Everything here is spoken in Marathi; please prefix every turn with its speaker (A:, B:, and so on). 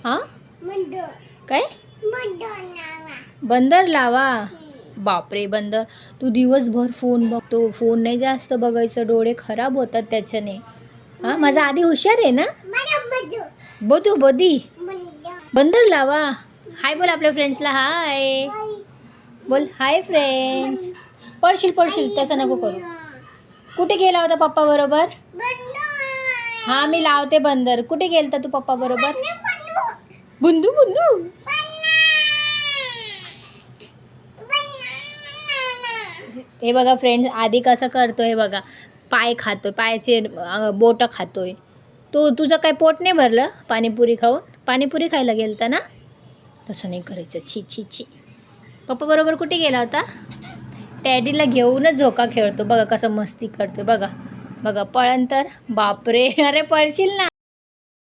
A: हां काय बंदर लावा. बापरे बंदर, तू दिवसभर फोन बघतो. फोन नाही जास्त बघायचं, डोळे खराब होतात त्याच्याने. हां माझा आधी हुशार आहे ना. बदू बदी बंदर लावा. हाय बोल आपल्या फ्रेंड्सला. हाय बोल. Hi friends. पडशील पडशील तसं नको करू. कुठे गेला होता पप्पा बरोबर? हां मी लावते बंदर. कुठे गेलता तू पप्पा बरोबर? बुंदू बुंदू. हे बघा फ्रेंड्स, आधी कसं करतोय बघा. पाय खातोय, पायाचे बोटं खातोय. तुझं काय पोट नाही भरलं पाणीपुरी खाऊन? पाणीपुरी खायला गेलता ना? तसं नाही करायचं. छी छी छी. पप्पा बरोबर कुठे गेला होता? टॅडीला घेऊनच झोका खेळतो बघा, कसं मस्ती करतो बघा. बघा पळण तर बापरे. अरे पळशील ना.